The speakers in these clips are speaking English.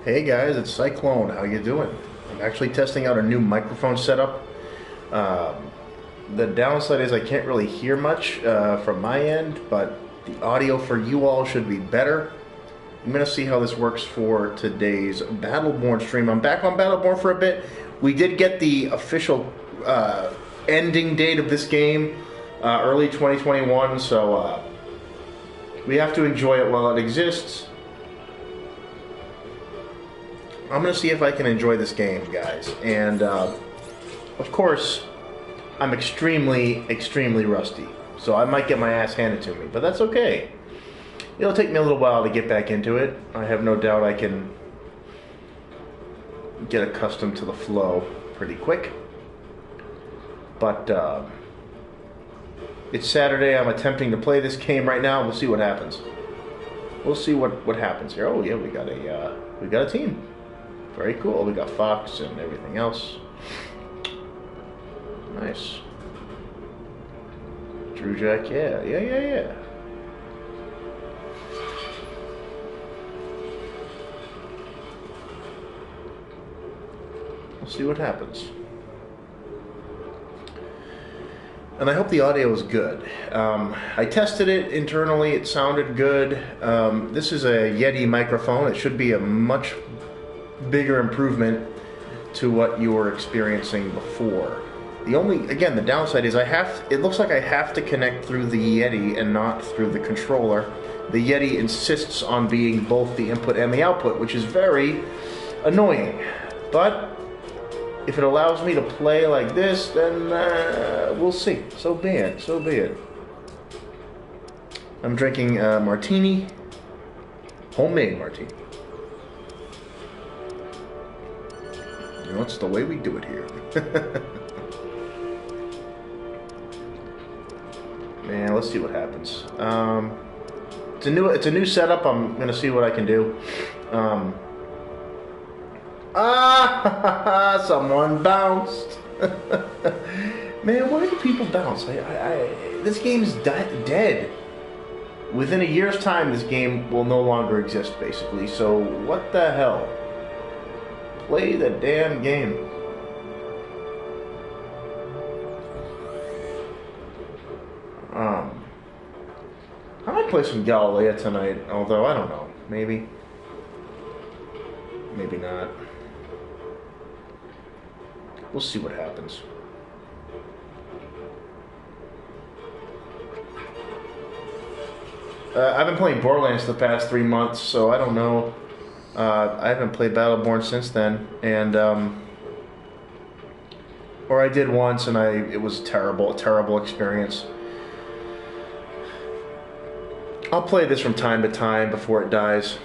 Hey guys, it's Cyclone. How you doing? I'm actually testing out a new microphone setup. Um, the downside is I can't really hear much from my end, but the audio for you all should be better. I'm going to see how this works for today's Battleborn stream. I'm back on Battleborn for a bit. We did get the official ending date of this game, early 2021, so we have to enjoy it while it exists. I'm going to see if I can enjoy this game, guys. And, of course, I'm extremely, extremely rusty. So I might get my ass handed to me, but that's okay. It'll take me a little while to get back into it. I have no doubt I can get accustomed to the flow pretty quick. But, it's Saturday. I'm attempting to play this game right now. We'll see what happens. We'll see what happens here. Oh, yeah, we got a team. Very cool. We got Fox and everything else. Nice. Drew Jack, yeah. We'll see what happens. And I hope the audio is good. I tested it internally. It sounded good. This is a Yeti microphone. It should be a much bigger improvement to what you were experiencing before. The downside is it looks like I have to connect through the Yeti and not through the controller. The Yeti insists on being both the input and the output, which is very annoying. But if it allows me to play like this, then we'll see. So be it. I'm drinking martini, homemade martini. You know, it's the way we do it here. Man, let's see what happens. It's a new setup. I'm gonna see what I can do. Someone bounced. Man, why do people bounce? This game's dead. Within a year's time, this game will no longer exist, basically. So what the hell? Play the damn game. I might play some Galilea tonight, although I don't know. Maybe not. We'll see what happens. I've been playing Borderlands the past 3 months, so I don't know. I haven't played Battleborn since then, and or I did once, and it was a terrible experience. I'll play this from time to time before it dies.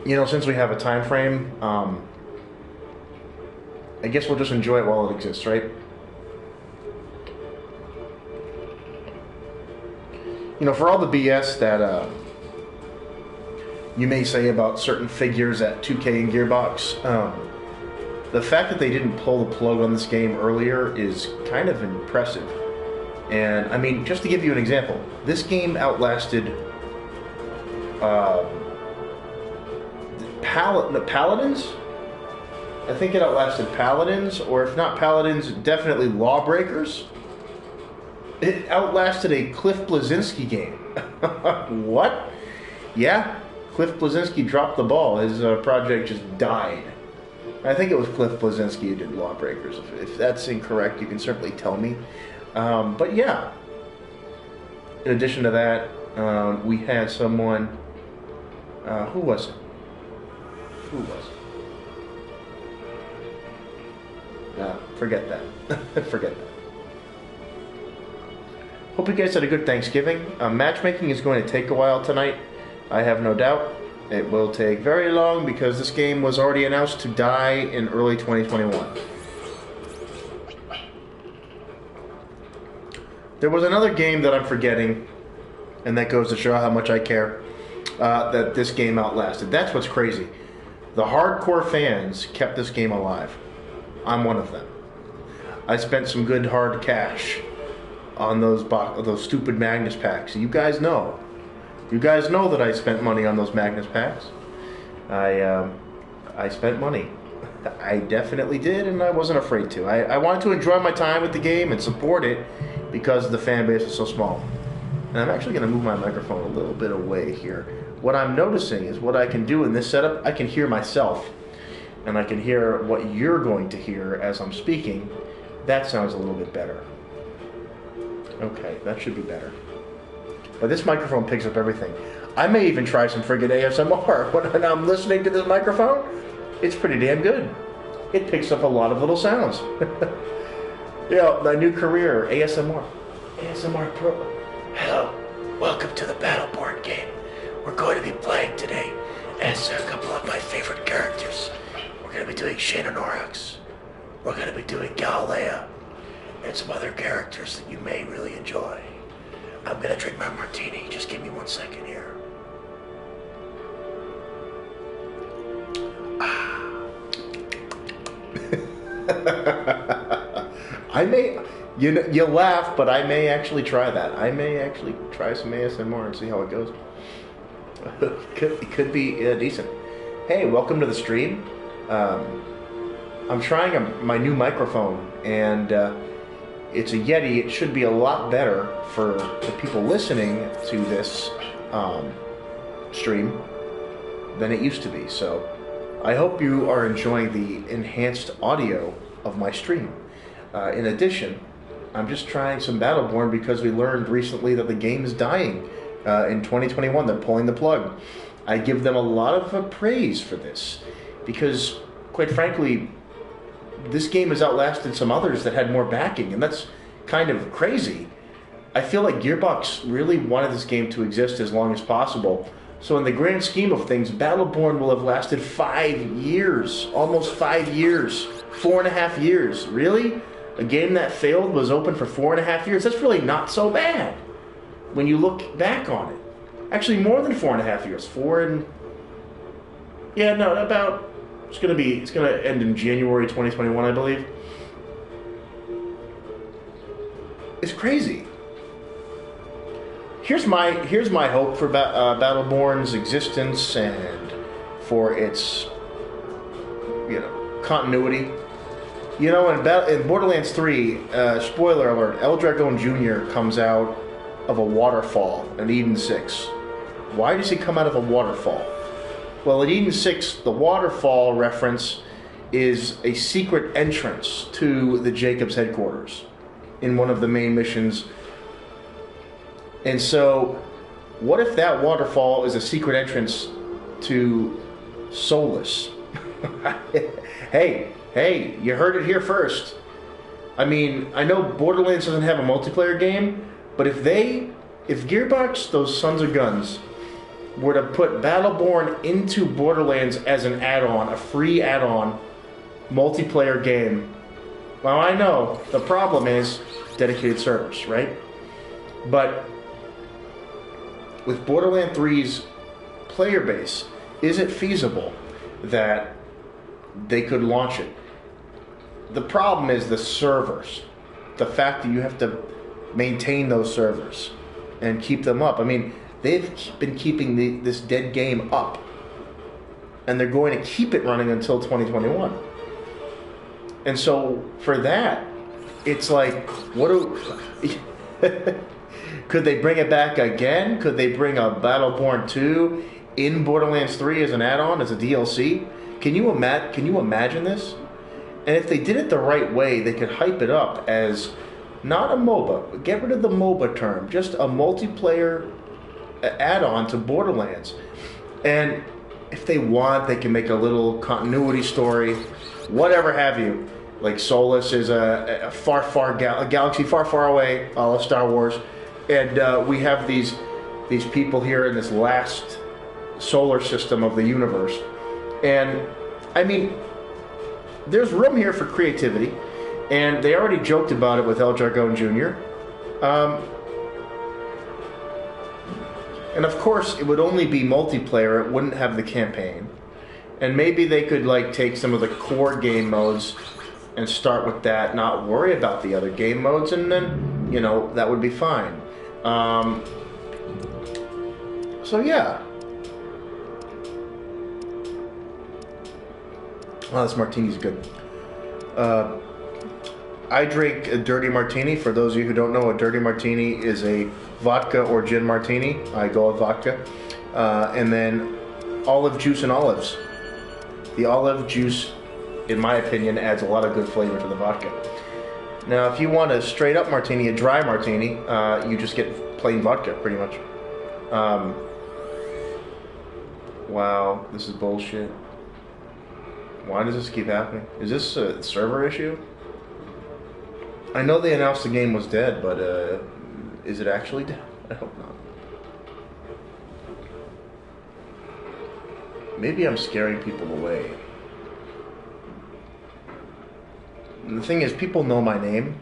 You know, since we have a time frame, I guess we'll just enjoy it while it exists, right? You know, for all the BS that you may say about certain figures at 2K and Gearbox, the fact that they didn't pull the plug on this game earlier is kind of impressive. And, I mean, just to give you an example, this game outlasted Paladins? I think it outlasted Paladins, or if not Paladins, definitely Lawbreakers. It outlasted a Cliff Bleszinski game. What? Yeah, Cliff Bleszinski dropped the ball. His project just died. I think it was Cliff Bleszinski who did Lawbreakers. If that's incorrect, you can certainly tell me. But yeah, in addition to that, we had someone, who was it? Forget that. Forget that. Hope you guys had a good Thanksgiving. Matchmaking is going to take a while tonight. I have no doubt. It will take very long because this game was already announced to die in early 2021. There was another game that I'm forgetting, and that goes to show how much I care, that this game outlasted. That's what's crazy. The hardcore fans kept this game alive. I'm one of them. I spent some good hard cash on those stupid Magnus packs. You guys know. You guys know that I spent money on those Magnus packs. I spent money. I definitely did, and I wasn't afraid to. I wanted to enjoy my time with the game and support it because the fan base is so small. And I'm actually going to move my microphone a little bit away here. What I'm noticing is what I can do in this setup, I can hear myself, and I can hear what you're going to hear as I'm speaking. That sounds a little bit better. Okay, that should be better. But this microphone picks up everything. I may even try some friggin' ASMR when I'm listening to this microphone. It's pretty damn good. It picks up a lot of little sounds. You know, my new career, ASMR. ASMR Pro. Hello, welcome to the Battleborn game. We're going to be playing today as a couple of my favorite characters. We're going to be doing Shayna Norax. We're going to be doing Galilea. And some other characters that you may really enjoy. I'm going to drink my martini. Just give me 1 second here. I may, you laugh, but I may actually try that. I may actually try some ASMR and see how it goes. It could be decent. Hey, welcome to the stream. I'm trying my new microphone, and it's a Yeti. It should be a lot better for the people listening to this stream than it used to be. So I hope you are enjoying the enhanced audio of my stream. In addition, I'm just trying some Battleborn because we learned recently that the game is dying in 2021. They're pulling the plug. I give them a lot of praise for this because, quite frankly, this game has outlasted some others that had more backing, and that's kind of crazy. I feel like Gearbox really wanted this game to exist as long as possible. So in the grand scheme of things, Battleborn will have lasted 5 years, almost 5 years, 4.5 years. Really? A game that failed was open for 4.5 years? That's really not so bad when you look back on it. Actually, more than 4.5 years. It's going to end in January 2021, I believe. It's crazy. Here's my hope for Battleborn's existence and for its continuity. In Borderlands 3, spoiler alert, El Dragon Jr. comes out of a waterfall in Eden 6. Why does he come out of a waterfall? Well, in Eden 6, the waterfall reference is a secret entrance to the Jacobs headquarters in one of the main missions. And so, what if that waterfall is a secret entrance to Solus? Hey, you heard it here first. I mean, I know Borderlands doesn't have a multiplayer game, but if Gearbox, those sons of guns, were to put Battleborn into Borderlands as an add-on, a free add-on, multiplayer game, well, I know the problem is dedicated servers, right? But with Borderlands 3's player base, is it feasible that they could launch it? The problem is the servers. The fact that you have to maintain those servers and keep them up. I mean, they've been keeping this dead game up, and they're going to keep it running until 2021. And so for that, it's like, could they bring it back again? Could they bring a Battleborn 2 in Borderlands 3 as an add-on, as a DLC? Can you imagine this? And if they did it the right way, they could hype it up as not a MOBA. Get rid of the MOBA term. Just a multiplayer add-on to Borderlands. And if they want, they can make a little continuity story, whatever have you. Like Solus is a galaxy far away, a la Star Wars. And we have these people here in this last solar system of the universe. And, I mean, there's room here for creativity. And they already joked about it with El Dragon Jr. And of course, it would only be multiplayer. It wouldn't have the campaign. And maybe they could take some of the core game modes and start with that, not worry about the other game modes, and then, that would be fine. So yeah. Oh, this martini's good. I drink a dirty martini. For those of you who don't know, a dirty martini is a vodka or gin martini. I go with vodka. And then olive juice and olives. The olive juice, in my opinion, adds a lot of good flavor to the vodka. Now, if you want a straight up martini, a dry martini, you just get plain vodka, pretty much. Wow, this is bullshit. Why does this keep happening? Is this a server issue? I know they announced the game was dead, but is it actually dead? I hope not. Maybe I'm scaring people away. And the thing is, people know my name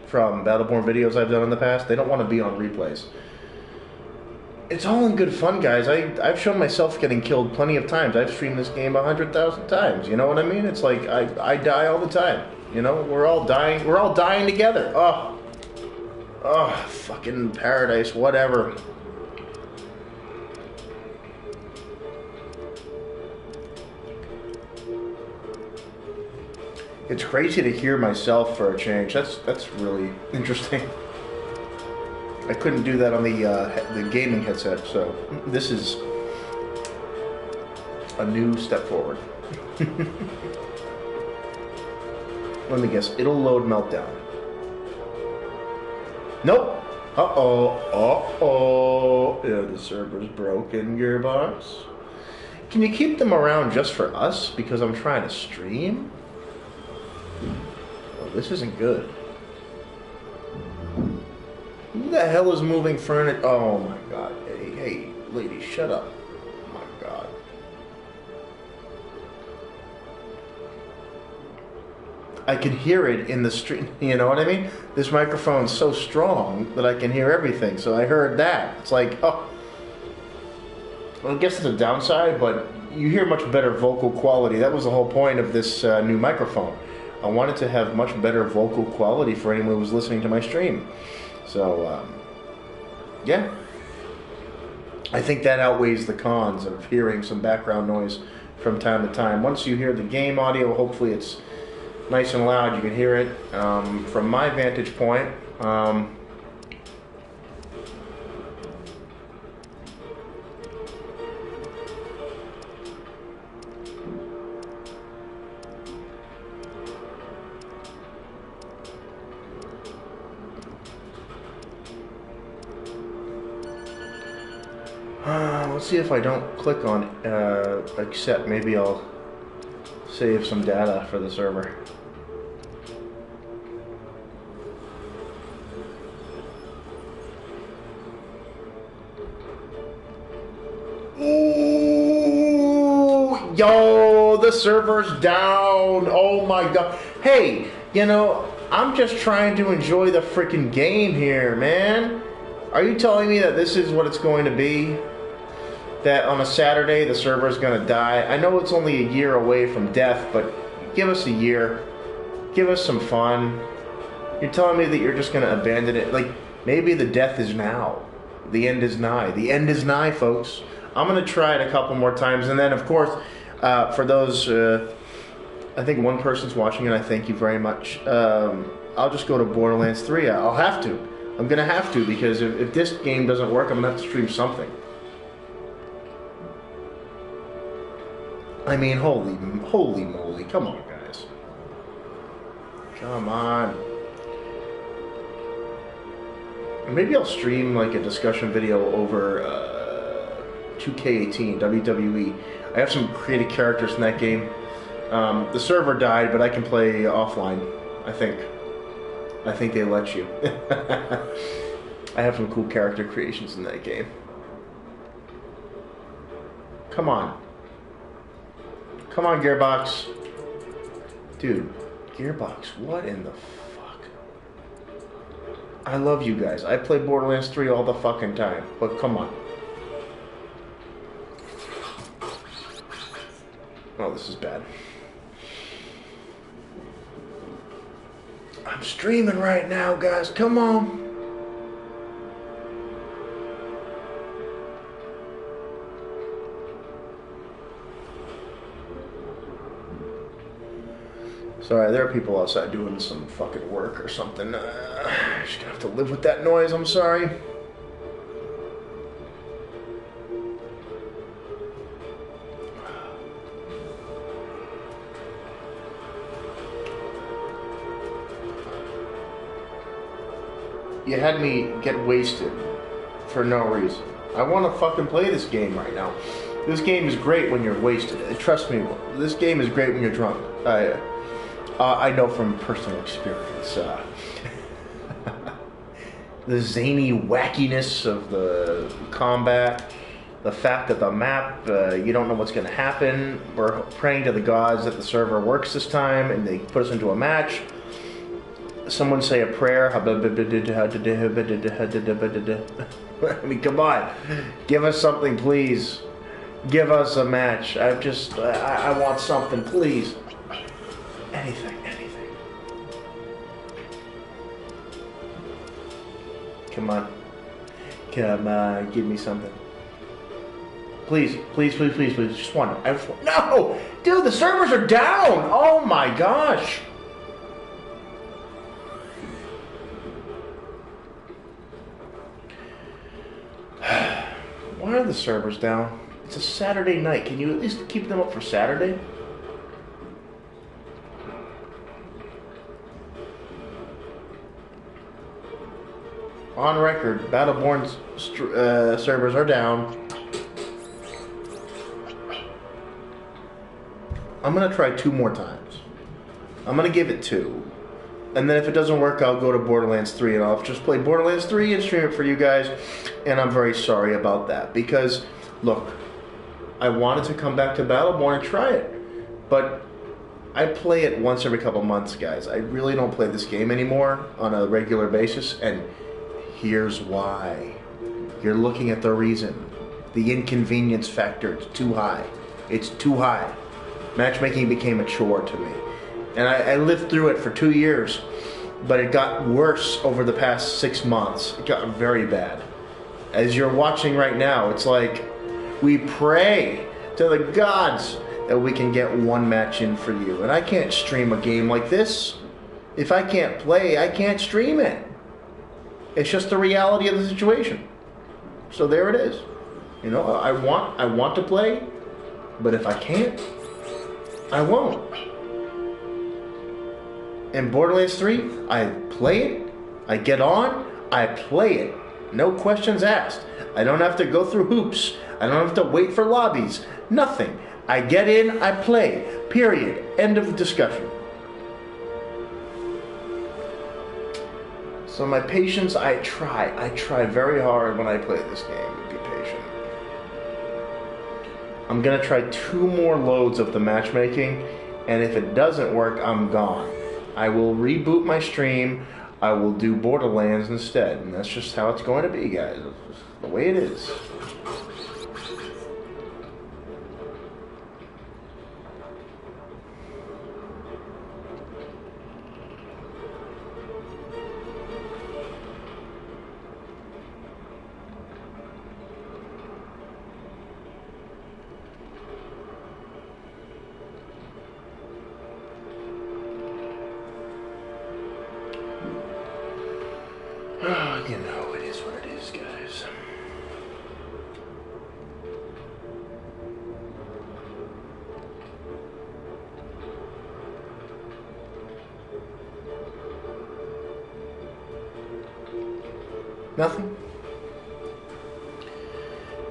from Battleborn videos I've done in the past. They don't want to be on replays. It's all in good fun, guys. I've shown myself getting killed plenty of times. I've streamed this game 100,000 times. You know what I mean? It's like I die all the time. You know, we're all dying. We're all dying together. Oh, fucking paradise. Whatever. It's crazy to hear myself for a change. That's really interesting. I couldn't do that on the gaming headset, so this is a new step forward. Let me guess. It'll load Meltdown. Nope. Uh-oh. Uh-oh. Yeah, the server's broken, Gearbox. Can you keep them around just for us? Because I'm trying to stream? Oh, this isn't good. Who the hell is moving furniture? Oh my god. Hey, lady, shut up. Oh my god. I can hear it in the street. You know what I mean? This microphone's so strong that I can hear everything. So I heard that. It's like, oh. Well, I guess it's a downside, but you hear much better vocal quality. That was the whole point of this new microphone. I wanted to have much better vocal quality for anyone who was listening to my stream. So, yeah. I think that outweighs the cons of hearing some background noise from time to time. Once you hear the game audio, hopefully it's nice and loud. You can hear it. From my vantage point, let's see if I don't click on accept. Maybe I'll save some data for the server. Ooh, yo, the server's down. Oh my god. Hey, you know, I'm just trying to enjoy the freaking game here, man. Are you telling me that this is what it's going to be? That on a Saturday the server's gonna die? I know it's only a year away from death, but give us a year. Give us some fun. You're telling me that you're just gonna abandon it? Like, maybe the death is now. The end is nigh. The end is nigh, folks. I'm gonna try it a couple more times, and then of course, for those, I think one person's watching, and I thank you very much. I'll just go to Borderlands 3. I'll have to. I'm gonna have to, because if this game doesn't work, I'm gonna have to stream something. I mean, holy moly. Come on, guys. Come on. Maybe I'll stream like a discussion video over 2K18, WWE. I have some creative characters in that game. The server died, but I can play offline, I think. I think they let you. I have some cool character creations in that game. Come on. Come on, Gearbox. Dude, Gearbox, what in the fuck? I love you guys. I play Borderlands 3 all the fucking time, but come on. Oh, this is bad. I'm streaming right now, guys. Come on. Sorry, there are people outside doing some fucking work or something. Just gonna have to live with that noise, I'm sorry. You had me get wasted for no reason. I want to fucking play this game right now. This game is great when you're wasted. Trust me, this game is great when you're drunk. I know from personal experience. The zany wackiness of the combat, the fact that the map, you don't know what's going to happen. We're praying to the gods that the server works this time and they put us into a match. Someone say a prayer. I mean, come on. Give us something, please. Give us a match. I want something, please. Anything. Come on. Come on, give me something. Please. Just one. No! Dude, the servers are down! Oh my gosh! Why are the servers down? It's a Saturday night. Can you at least keep them up for Saturday? On record, Battleborn's servers are down. I'm going to try 2 more times. I'm going to give it 2. And then if it doesn't work, I'll go to Borderlands 3 and I'll just play Borderlands 3 and stream it for you guys. And I'm very sorry about that. Because, look, I wanted to come back to Battleborn and try it. But I play it once every couple months, guys. I really don't play this game anymore on a regular basis. And here's why. You're looking at the reason. The inconvenience factor is too high. It's too high. Matchmaking became a chore to me. And I lived through it for 2 years, but it got worse over the past 6 months. It got very bad. As you're watching right now, it's like we pray to the gods that we can get one match in for you. And I can't stream a game like this. If I can't play, I can't stream it. It's just the reality of the situation. So there it is. You know, I want to play, but if I can't, I won't. In Borderlands 3, I play it, I get on, I play it. No questions asked. I don't have to go through hoops. I don't have to wait for lobbies. Nothing. I get in, I play. Period. End of discussion. So my patience, I try very hard when I play this game to be patient. I'm gonna try 2 more loads of the matchmaking, and if it doesn't work, I'm gone. I will reboot my stream. I will do Borderlands instead, and that's just how it's going to be, guys. It's just the way it is. You know, it is what it is, guys. Nothing.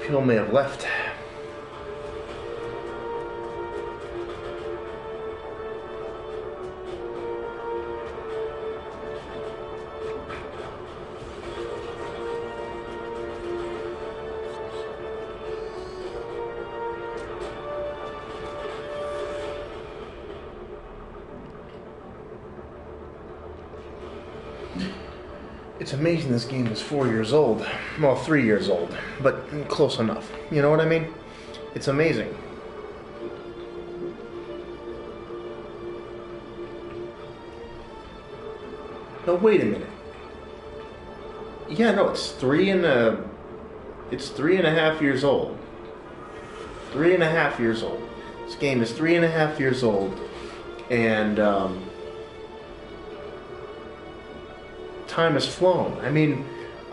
People may have left. It's amazing this game is 4 years old. Well, 3 years old, but close enough. You know what I mean? It's amazing. No, wait a minute. Yeah, no, it's 3.5 years old. 3.5 years old. This game is 3.5 years old, And time has flown. I mean,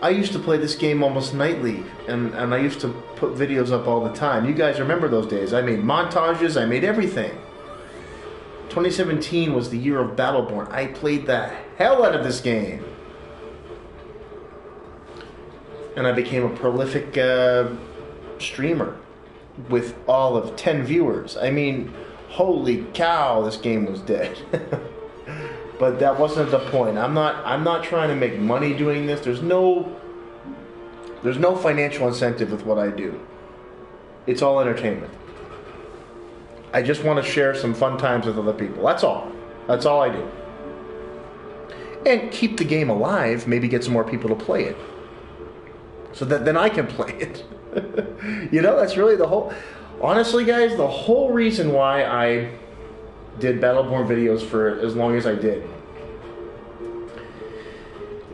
I used to play this game almost nightly, and I used to put videos up all the time. You guys remember those days. I made montages, I made everything. 2017 was the year of Battleborn. I played the hell out of this game. And I became a prolific streamer with all of 10 viewers. I mean, holy cow, this game was dead. But that wasn't the point. I'm not trying to make money doing this. There's no financial incentive with what I do. It's all entertainment. I just want to share some fun times with other people. That's all. That's all I do. And keep the game alive, maybe get some more people to play it. So that then I can play it. You know, that's really the whole... Honestly, guys, the whole reason why I did Battleborn videos for as long as I did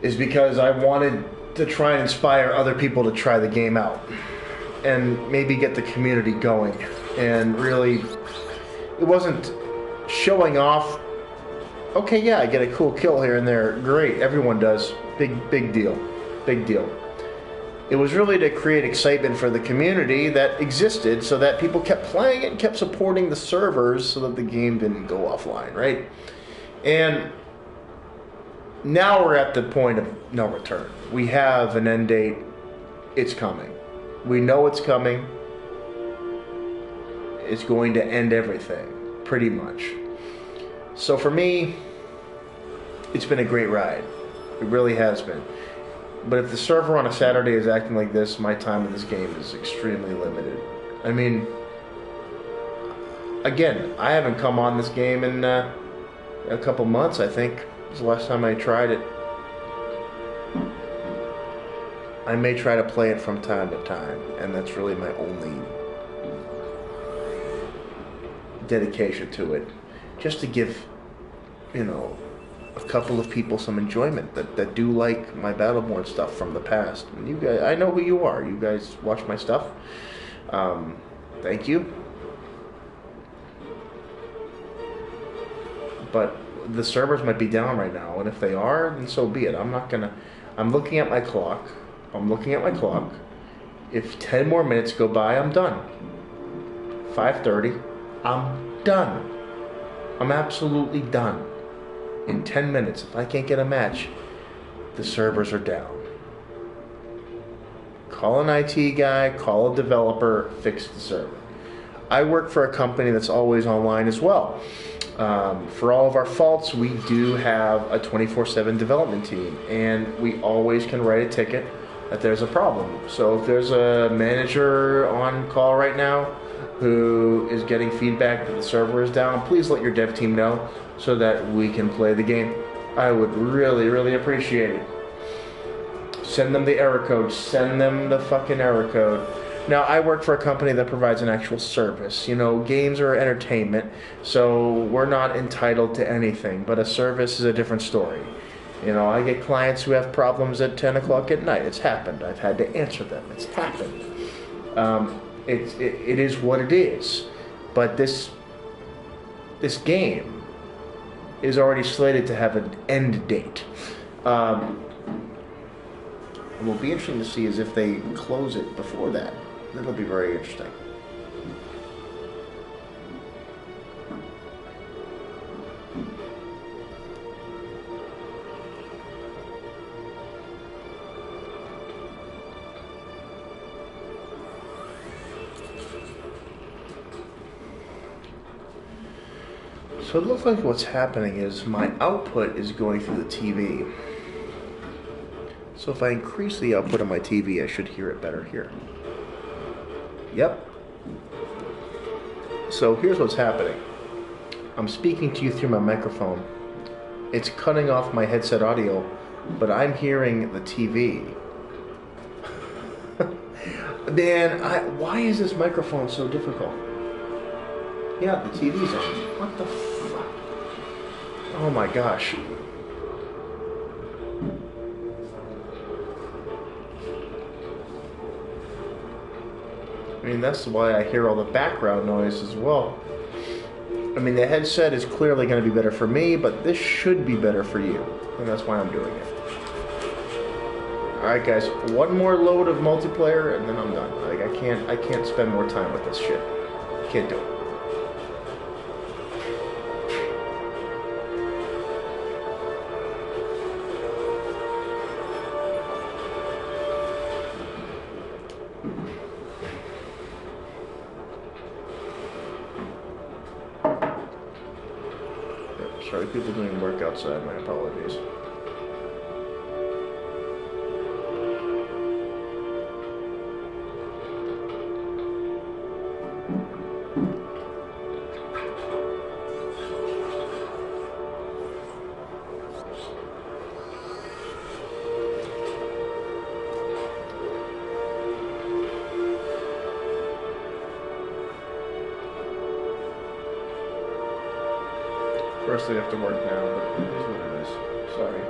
is because I wanted to try and inspire other people to try the game out and maybe get the community going. And really, it wasn't showing off. Okay, yeah, I get a cool kill here and there. Great, everyone does. Big deal. Big deal. It was really to create excitement for the community that existed so that people kept playing it and kept supporting the servers so that the game didn't go offline, right? And now we're at the point of no return. We have an end date. It's coming. We know it's coming. It's going to end everything, pretty much. So for me, it's been a great ride. It really has been. But if the server on a Saturday is acting like this, my time in this game is extremely limited. I mean, again, I haven't come on this game in a couple months, I think. It was the last time I tried it. I may try to play it from time to time, and that's really my only dedication to it. Just to give, you know, a couple of people some enjoyment that do like my Battleborn stuff from the past. And you guys, I know who you are. You guys watch my stuff. Thank you. But the servers might be down right now, and if they are, then so be it. I'm looking at my clock. If 10 more minutes go by, I'm done. 5:30, I'm done. I'm absolutely done. In 10 minutes, if I can't get a match, the servers are down. Call an IT guy, call a developer, fix the server. I work for a company that's always online as well. For all of our faults, we do have a 24/7 development team, and we always can write a ticket that there's a problem. So if there's a manager on call right now who is getting feedback that the server is down, please let your dev team know so that we can play the game. I would really, really appreciate it. Send them the error code. Send them the fucking error code. Now, I work for a company that provides an actual service. You know, games are entertainment, so we're not entitled to anything, but a service is a different story. You know, I get clients who have problems at 10 o'clock at night. It's happened. I've had to answer them. It's happened. It is what it is. But this game is already slated to have an end date. What will be interesting to see is if they close it before that. That'll be very interesting. So it looks like what's happening is my output is going through the TV. So if I increase the output of my TV, I should hear it better here. Yep. So here's what's happening. I'm speaking to you through my microphone. It's cutting off my headset audio, but I'm hearing the TV. Man, why is this microphone so difficult? Yeah, the TV's on. What the fuck? Oh my gosh. I mean, that's why I hear all the background noise as well. I mean, the headset is clearly going to be better for me, but this should be better for you. And that's why I'm doing it. Alright guys, one more load of multiplayer and then I'm done. Like I can't spend more time with this shit. Can't do it. Sorry, people doing work outside, my apologies. First they have to work now, but it is what it is. Sorry.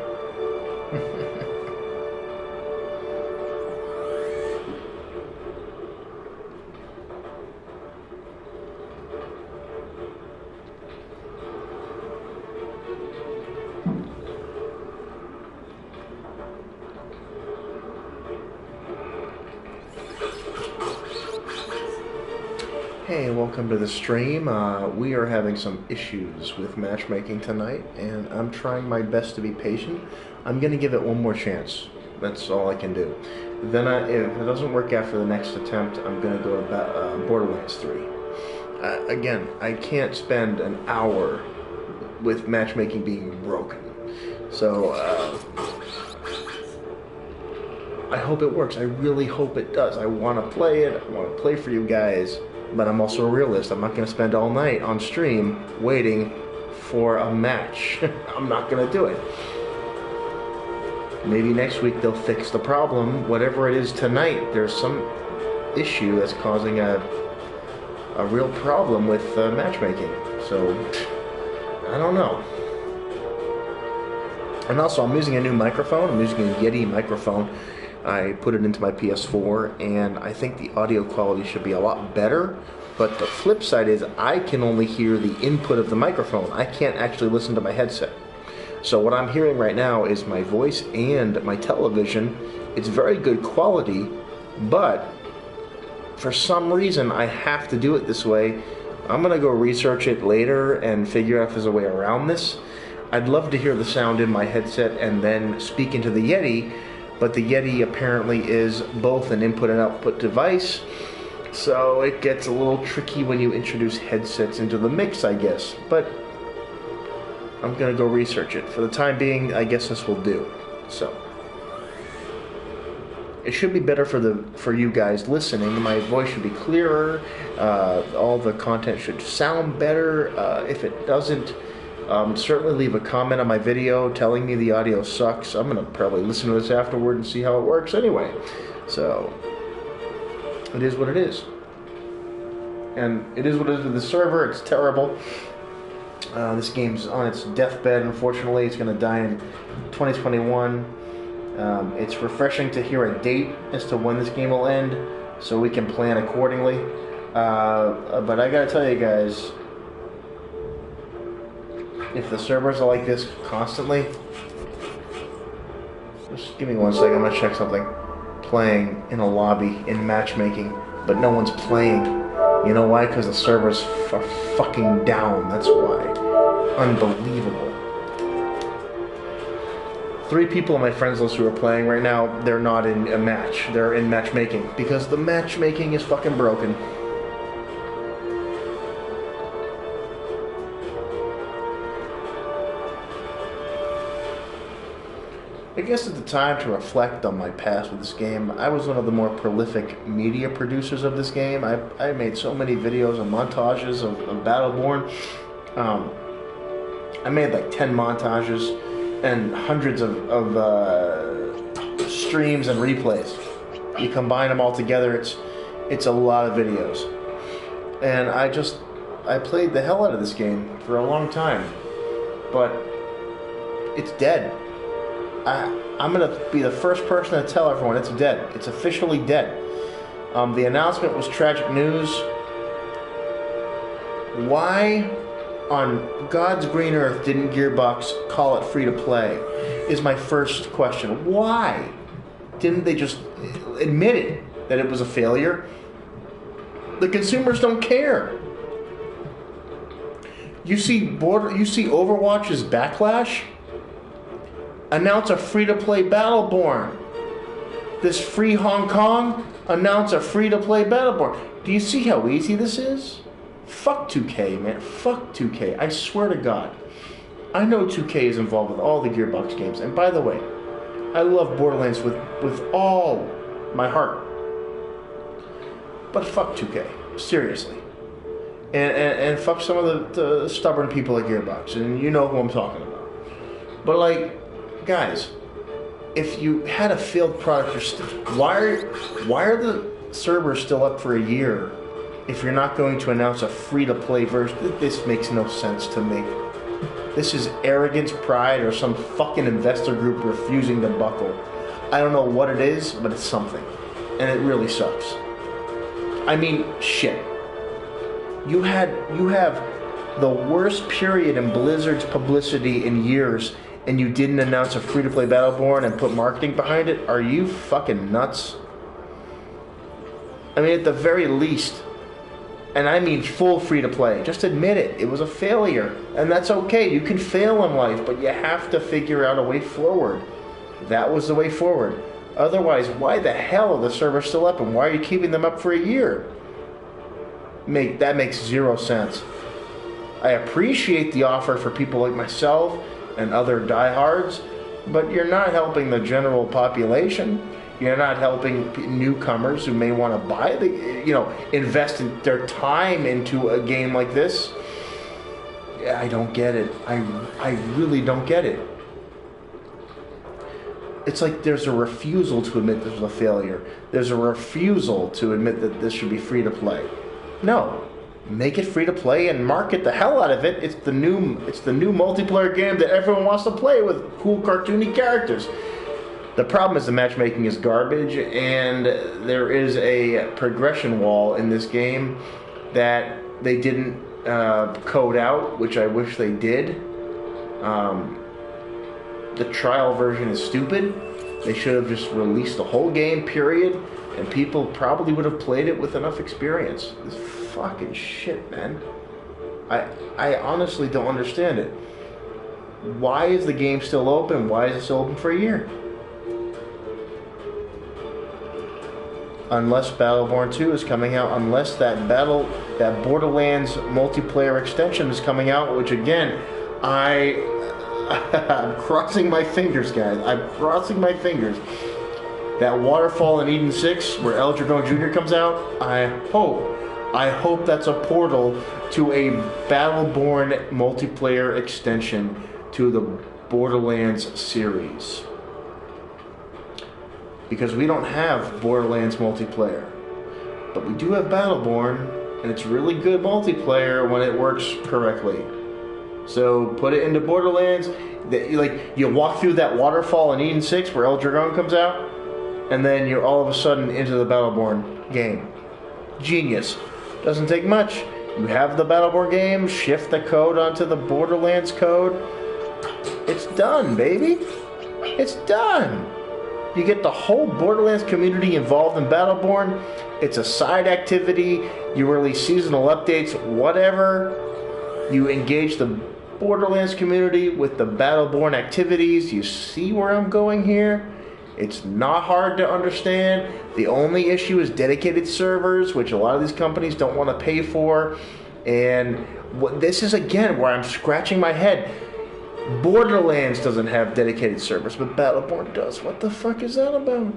Hey, welcome to the stream. We are having some issues with matchmaking tonight, and I'm trying my best to be patient. I'm going to give it one more chance. That's all I can do. Then, if it doesn't work after the next attempt, I'm going to go to Borderlands 3. Again, I can't spend an hour with matchmaking being broken. So, I hope it works. I really hope it does. I want to play it. I want to play for you guys. But I'm also a realist. I'm not going to spend all night on stream waiting for a match. I'm not going to do it. Maybe next week they'll fix the problem. Whatever it is tonight, there's some issue that's causing a real problem with matchmaking. So, I don't know. And also, I'm using a new microphone. I'm using a Yeti microphone. I put it into my PS4, and I think the audio quality should be a lot better. But the flip side is I can only hear the input of the microphone. I can't actually listen to my headset. So what I'm hearing right now is my voice and my television. It's very good quality, but for some reason I have to do it this way. I'm going to go research it later and figure out if there's a way around this. I'd love to hear the sound in my headset and then speak into the Yeti. But the Yeti apparently is both an input and output device, so it gets a little tricky when you introduce headsets into the mix, I guess. But I'm gonna go research it. For the time being, I guess this will do. So it should be better for you guys listening. My voice should be clearer. All the content should sound better. If it doesn't, certainly leave a comment on my video telling me the audio sucks. I'm going to probably listen to this afterward and see how it works anyway. So, it is what it is. And it is what it is with the server. It's terrible. This game's on its deathbed, unfortunately. It's going to die in 2021. It's refreshing to hear a date as to when this game will end, so we can plan accordingly. But I got to tell you guys, if the servers are like this constantly, just give me 1 second, I'm gonna check something. Playing in a lobby in matchmaking, but no one's playing. You know why? Because the servers are fucking down. That's why. Unbelievable. 3 people on my friends list who are playing right now, they're not in a match. They're in matchmaking because the matchmaking is fucking broken. I guess it's the time to reflect on my past with this game. I was one of the more prolific media producers of this game. I made so many videos and montages of Battleborn. I made like 10 montages and hundreds of streams and replays. You combine them all together, it's a lot of videos. And I played the hell out of this game for a long time. But it's dead. I'm going to be the first person to tell everyone it's dead. It's officially dead. The announcement was tragic news. Why? on God's green earth didn't Gearbox call it free to play? Is my first question. Why didn't they just admit it, that it was a failure? The consumers don't care. You see Overwatch's backlash? Announce a free-to-play Battleborn. This free Hong Kong, announce a free-to-play Battleborn. Do you see how easy this is? Fuck 2K, man. Fuck 2K. I swear to God. I know 2K is involved with all the Gearbox games. And by the way, I love Borderlands with all my heart. But fuck 2K. Seriously. And fuck some of the stubborn people at Gearbox. And you know who I'm talking about. But like, guys, if you had a failed product, why are the servers still up for a year if you're not going to announce a free-to-play version? This makes no sense to me. This is arrogance, pride, or some fucking investor group refusing to buckle. I don't know what it is, but it's something. And it really sucks. I mean, shit. You have the worst period in Blizzard's publicity in years, and you didn't announce a free-to-play Battleborn and put marketing behind it? Are you fucking nuts? I mean, at the very least, and I mean full free-to-play, just admit it. It was a failure, and that's okay. You can fail in life, but you have to figure out a way forward. That was the way forward. Otherwise, why the hell are the servers still up, and why are you keeping them up for a year? That makes zero sense. I appreciate the offer for people like myself and other diehards, but you're not helping the general population. You're not helping newcomers who may want to buy invest in their time into a game like this. I don't get it. I really don't get it. It's like there's a refusal to admit this was a failure. There's a refusal to admit that this should be free to play. No, make it free to play and market the hell out of it. It's the new multiplayer game that everyone wants to play with cool cartoony characters. The problem is the matchmaking is garbage, and there is a progression wall in this game that they didn't code out, which I wish they did. The trial version is stupid. They should have just released the whole game, period, and people probably would have played it with enough experience. This fucking shit, man. I honestly don't understand it. Why is the game still open? Why is it still open for a year? Unless Battleborn 2 is coming out, unless that Borderlands multiplayer extension is coming out, which again, I'm crossing my fingers, guys. I'm crossing my fingers. That waterfall in Eden 6 where El Dragon Jr. comes out, I hope that's a portal to a Battleborn multiplayer extension to the Borderlands series. Because we don't have Borderlands multiplayer. But we do have Battleborn, and it's really good multiplayer when it works correctly. So put it into Borderlands. You walk through that waterfall in Eden 6 where El Dragon comes out, and then you're all of a sudden into the Battleborn game. Genius. Doesn't take much. You have the Battleborn game, shift the code onto the Borderlands code. It's done, baby. It's done. You get the whole Borderlands community involved in Battleborn. It's a side activity. You release seasonal updates, whatever. You engage the Borderlands community with the Battleborn activities. You see where I'm going here? It's not hard to understand. The only issue is dedicated servers, which a lot of these companies don't want to pay for. And this is, again, where I'm scratching my head. Borderlands doesn't have dedicated servers, but Battleborn does. What the fuck is that about?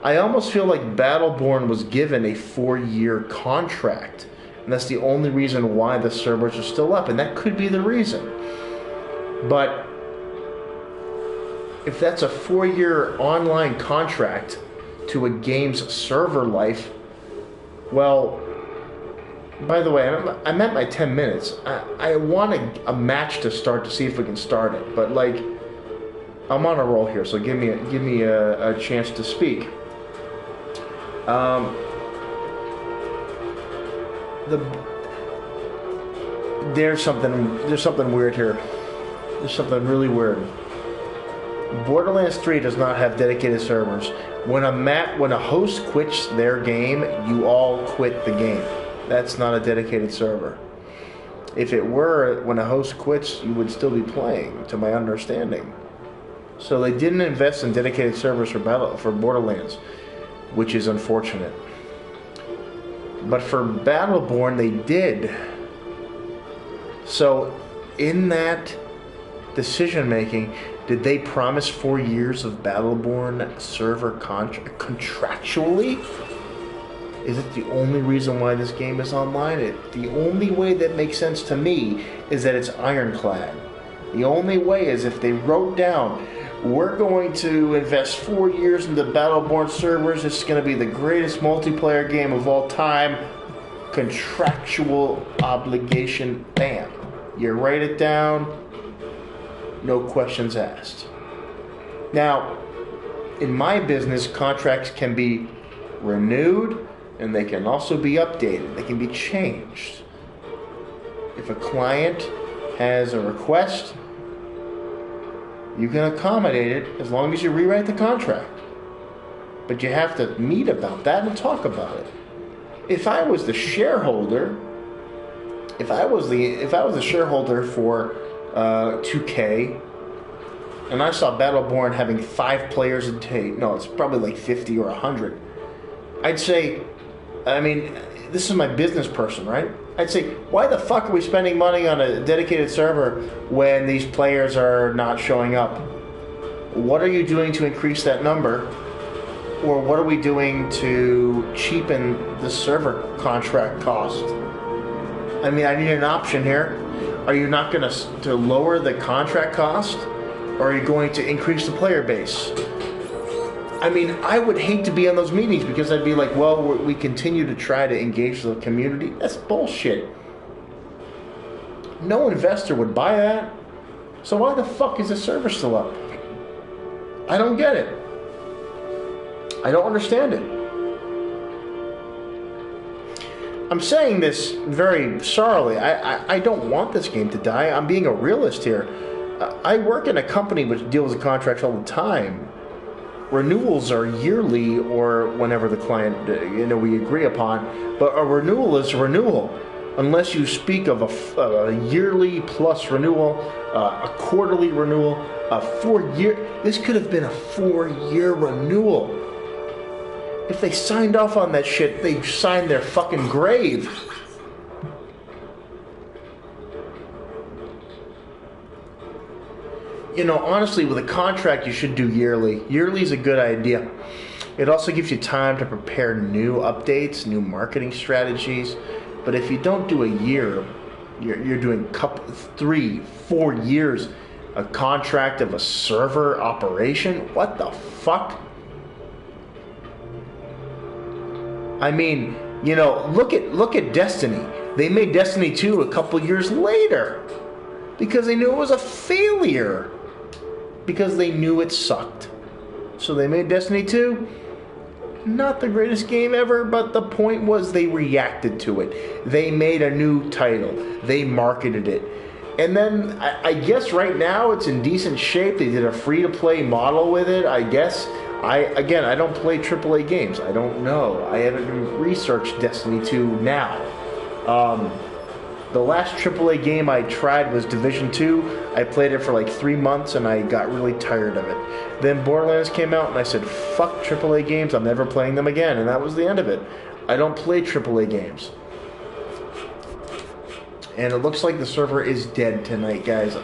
I almost feel like Battleborn was given a 4-year contract. And that's the only reason why the servers are still up. And that could be the reason. But if that's a 4-year online contract to a game's server life, well, by the way, I'm at my 10 minutes. I want a match to start to see if we can start it. But, like, I'm on a roll here, so give me a chance to speak. there's something weird here. There's something really weird. Borderlands 3 does not have dedicated servers. When a host quits their game, you all quit the game. That's not a dedicated server. If it were, when a host quits, you would still be playing, to my understanding. So they didn't invest in dedicated servers for Borderlands, which is unfortunate. But for Battleborn, they did. So, in that decision making, did they promise 4 years of Battleborn server contractually? Is it the only reason why this game is online? The only way that makes sense to me is that it's ironclad. The only way is if they wrote down, we're going to invest 4 years into Battleborn servers, it's going to be the greatest multiplayer game of all time, contractual obligation, bam. You write it down, no questions asked. Now, in my business, contracts can be renewed and they can also be updated. They can be changed. If a client has a request, you can accommodate it as long as you rewrite the contract. But you have to meet about that and talk about it. If I was the shareholder, if I was the shareholder for 2K, and I saw Battleborn having 5 players a day, no, it's probably like 50 or 100. I'd say, I mean, this is my business person, right? I'd say, why the fuck are we spending money on a dedicated server when these players are not showing up? What are you doing to increase that number? Or what are we doing to cheapen the server contract cost? I mean, I need an option here. Are you not going to lower the contract cost? Or are you going to increase the player base? I mean, I would hate to be on those meetings because I'd be like, well, we continue to try to engage the community. That's bullshit. No investor would buy that. So why the fuck is the server still up? I don't get it. I don't understand it. I'm saying this very sorrowfully. I don't want this game to die. I'm being a realist here. I work in a company which deals with contracts all the time. Renewals are yearly or whenever the client, we agree upon. But a renewal is a renewal. Unless you speak of a yearly plus renewal, a quarterly renewal, a 4-year. This could have been a 4-year renewal. If they signed off on that shit, they signed their fucking grave. Honestly, with a contract, you should do yearly. Yearly is a good idea. It also gives you time to prepare new updates, new marketing strategies. But if you don't do a year, you're doing 3, 4 years, a contract of a server operation. What the fuck? I mean, look at Destiny. They made Destiny 2 a couple years later because they knew it was a failure. Because they knew it sucked. So they made Destiny 2. Not the greatest game ever, but the point was they reacted to it. They made a new title. They marketed it. And then, I guess right now it's in decent shape. They did a free-to-play model with it, I guess. I don't play AAA games. I don't know. I haven't researched Destiny 2 now. The last AAA game I tried was Division 2. I played it for like 3 months and I got really tired of it. Then Borderlands came out and I said, fuck AAA games, I'm never playing them again. And that was the end of it. I don't play AAA games. And it looks like the server is dead tonight, guys.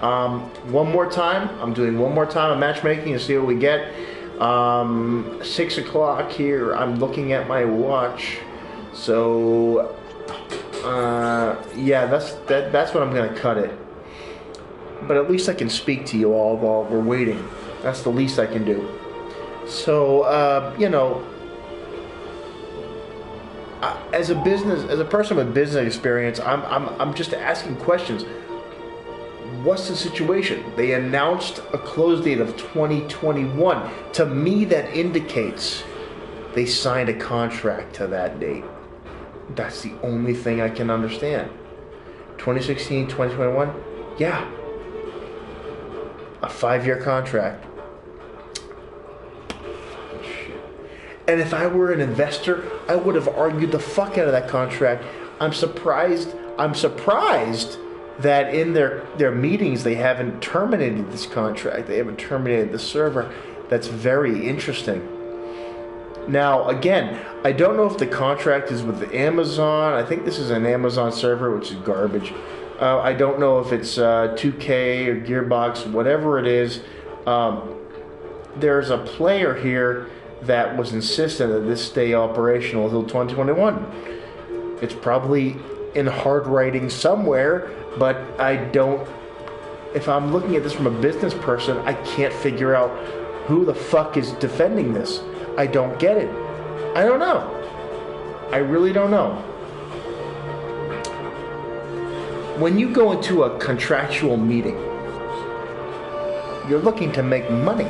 One more time. I'm doing one more time of matchmaking to see what we get. 6 o'clock here. I'm looking at my watch. So... yeah, that's when I'm gonna cut it. But at least I can speak to you all while we're waiting. That's the least I can do. So, as a person with business experience, I'm just asking questions. What's the situation? They announced a close date of 2021. To me, that indicates they signed a contract to that date. That's the only thing I can understand. 2016, 2021? Yeah. A 5-year contract. And if I were an investor, I would have argued the fuck out of that contract. I'm surprised that in their meetings they haven't terminated this contract. They haven't terminated the server. That's very interesting. Now, again, I don't know if the contract is with Amazon. I think this is an Amazon server, which is garbage. I don't know if it's 2K or Gearbox, whatever it is. There's a player here that was insistent that this stay operational until 2021. It's probably in hard writing somewhere, but I don't... If I'm looking at this from a business person, I can't figure out who the fuck is defending this. I don't get it. I don't know. I really don't know. When you go into a contractual meeting, you're looking to make money.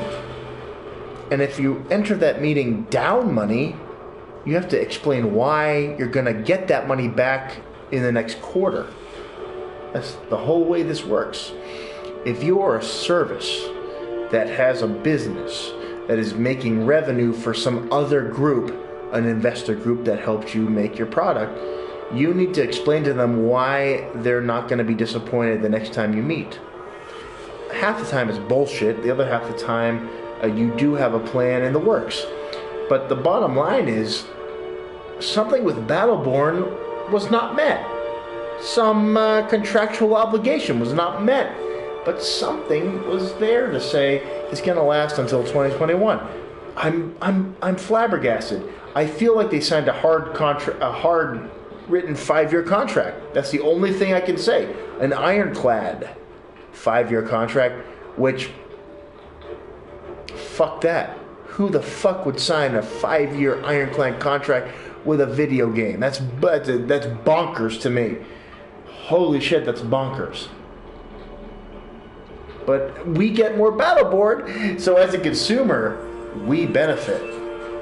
And if you enter that meeting down money, you have to explain why you're going to get that money back in the next quarter. That's the whole way this works. If you are a service that has a business that is making revenue for some other group, an investor group that helped you make your product, you need to explain to them why they're not going to be disappointed the next time you meet. Half the time it's bullshit. The other half the time you do have a plan in the works. But the bottom line is, something with Battleborn was not met. Some contractual obligation was not met. But something was there to say it's going to last until 2021. I'm flabbergasted. I feel like they signed a hard written 5-year contract. That's the only thing I can say. An ironclad 5-year contract, which, fuck that. Who the fuck would sign a 5-year ironclad contract with a video game? That's bonkers to me. Holy shit, that's bonkers. But we get more Battleborn, so as a consumer, we benefit.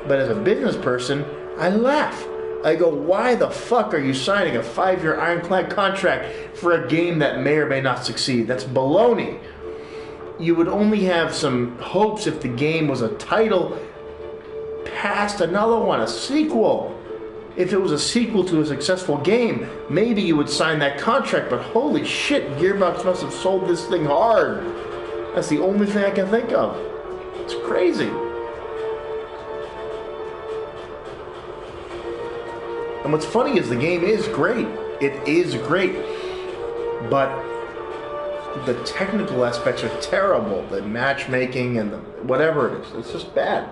But as a business person, I laugh. I go, why the fuck are you signing a 5-year ironclad contract for a game that may or may not succeed? That's baloney. You would only have some hopes if the game was a title past another one, a sequel. If it was a sequel to a successful game, maybe you would sign that contract, but holy shit, Gearbox must have sold this thing hard. That's the only thing I can think of. It's crazy. And what's funny is the game is great. It is great. But the technical aspects are terrible. The matchmaking and the whatever it is. It's just bad.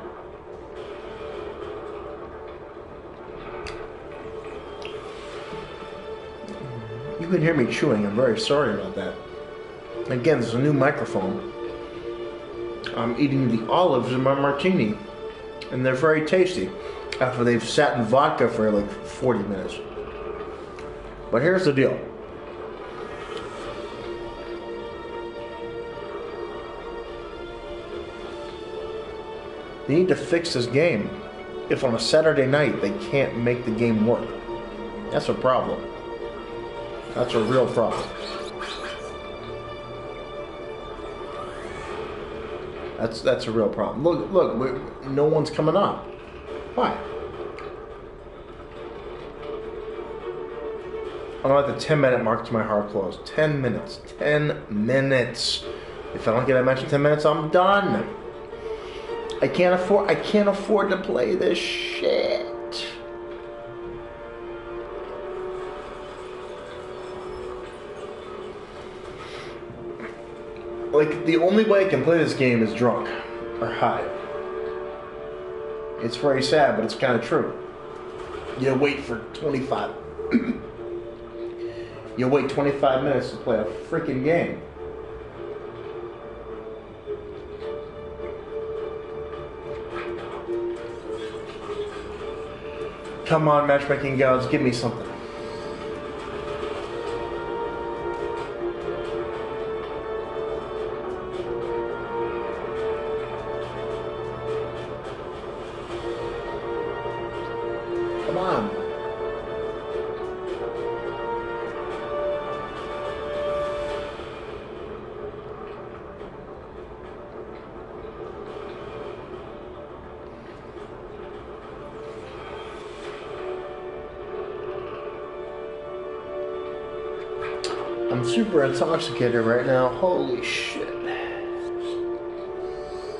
You can hear me chewing. I'm very sorry about that. Again, there's a new microphone. I'm eating the olives in my martini. And they're very tasty after they've sat in vodka for like 40 minutes. But here's the deal. They need to fix this game if on a Saturday night they can't make the game work. That's a problem. That's a real problem. That's a real problem. Look, no one's coming on. Why? I'm at the 10-minute mark to my hard close. 10 minutes. 10 minutes. If I don't get a match in 10 minutes, I'm done. I can't afford to play this shit. Like, the only way I can play this game is drunk or high. It's very sad, but it's kind of true. You wait for 25. You wait 25 minutes to play a freaking game. Come on, matchmaking gods, give me something. Come on. I'm super intoxicated right now. Holy shit.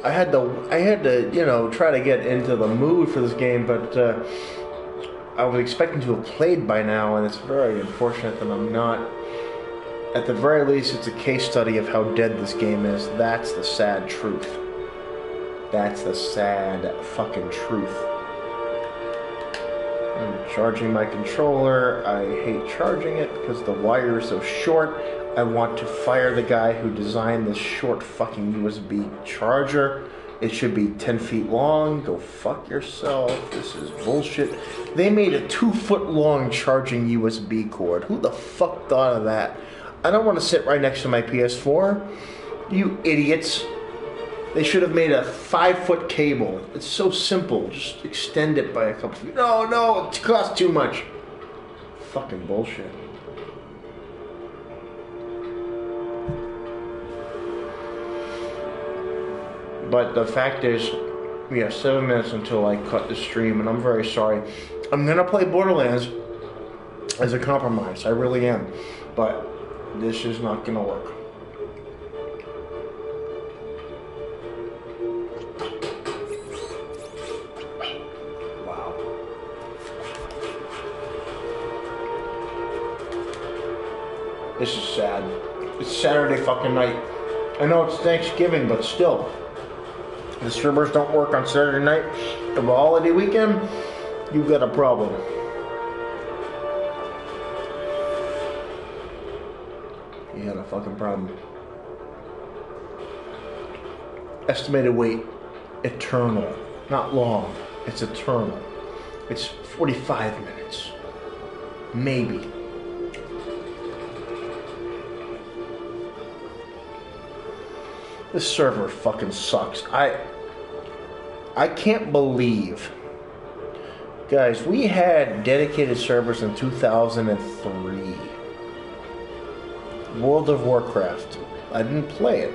I had to, you know, try to get into the mood for this game, but I was expecting to have played by now, and it's very unfortunate that I'm not. At the very least, it's a case study of how dead this game is. That's the sad truth. That's the sad fucking truth. I'm charging my controller. I hate charging it because the wire is so short. I want to fire the guy who designed this short fucking USB charger. It should be 10 feet long. Go fuck yourself. This is bullshit. They made a 2-foot long charging USB cord. Who the fuck thought of that? I don't want to sit right next to my PS4. You idiots. They should have made a 5-foot cable. It's so simple. Just extend it by a couple feet. No, it costs too much. Fucking bullshit. But the fact is, we have 7 minutes until I cut the stream, and I'm very sorry. I'm gonna play Borderlands as a compromise. I really am. But this is not gonna work. Wow. This is sad. It's Saturday fucking night. I know it's Thanksgiving, but still. The servers don't work on Saturday night of a holiday weekend, you've got a problem. You got a fucking problem. Estimated wait, eternal. Not long, it's eternal. It's 45 minutes. Maybe. This server fucking sucks. I can't believe. Guys, we had dedicated servers in 2003. World of Warcraft. I didn't play it.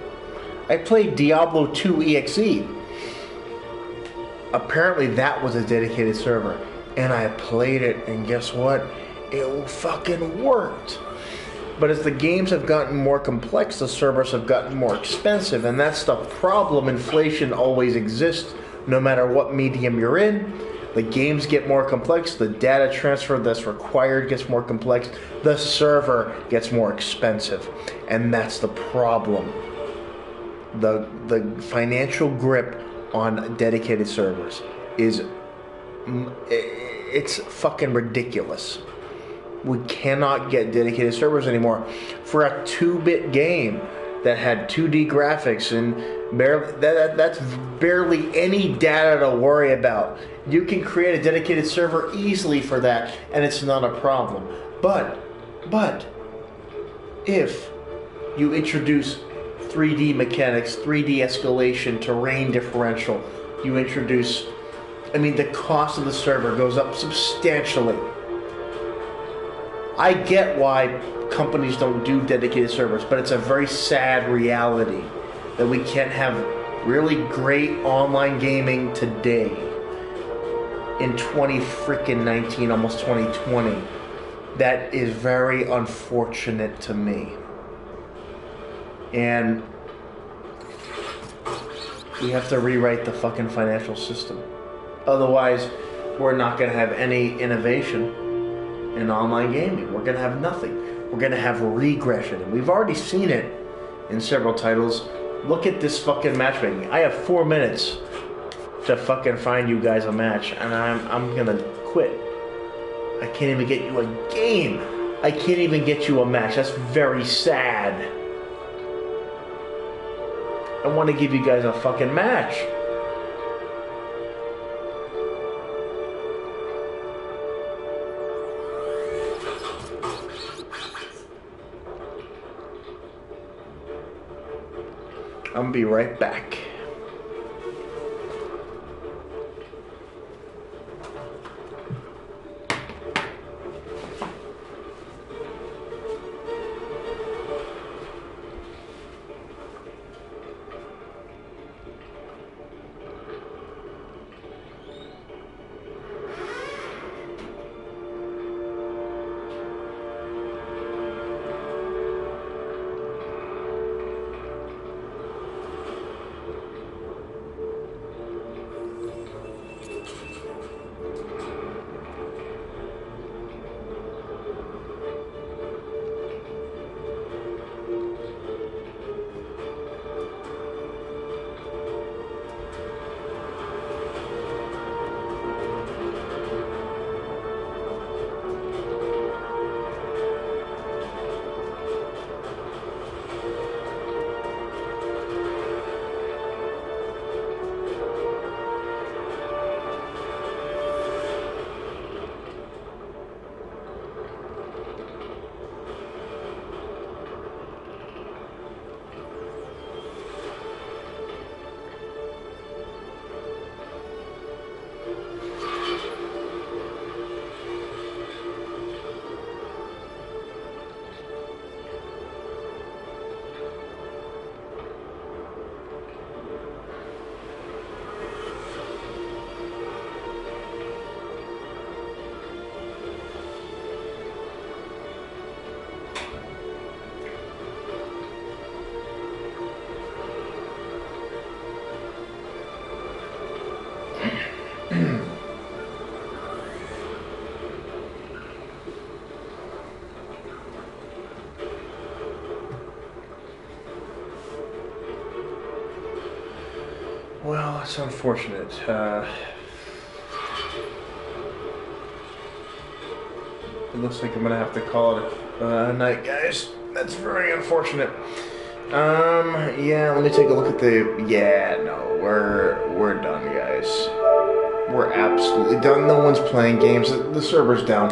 I played Diablo 2 EXE. Apparently that was a dedicated server. And I played it, and guess what? It fucking worked. But as the games have gotten more complex, the servers have gotten more expensive, and that's the problem. Inflation always exists, no matter what medium you're in. The games get more complex, the data transfer that's required gets more complex, the server gets more expensive, and that's the problem. The financial grip on dedicated servers is, it's fucking ridiculous. We cannot get dedicated servers anymore for a 2-bit game that had 2D graphics and that's barely any data to worry about. You can create a dedicated server easily for that, and it's not a problem. But if you introduce 3D mechanics, 3D escalation, terrain differential, you introduce, the cost of the server goes up substantially. I get why companies don't do dedicated servers, but it's a very sad reality that we can't have really great online gaming today in 2019, almost 2020. That is very unfortunate to me. And we have to rewrite the fucking financial system. Otherwise, we're not going to have any innovation in online gaming. We're going to have nothing. We're going to have regression. And we've already seen it in several titles. Look at this fucking matchmaking. I have 4 minutes to fucking find you guys a match, and I'm going to quit. I can't even get you a game. I can't even get you a match. That's very sad. I want to give you guys a fucking match. I'm gonna be right back. well, that's unfortunate. It looks like I'm gonna have to call it a night, guys. That's very unfortunate. Yeah, let me take a look at the... Yeah, no, we're done, guys. We're absolutely done. No one's playing games. The server's down.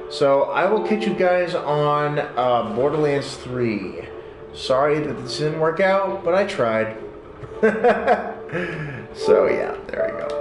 So, I will catch you guys on Borderlands 3. Sorry that this didn't work out, but I tried. So, yeah, there we go.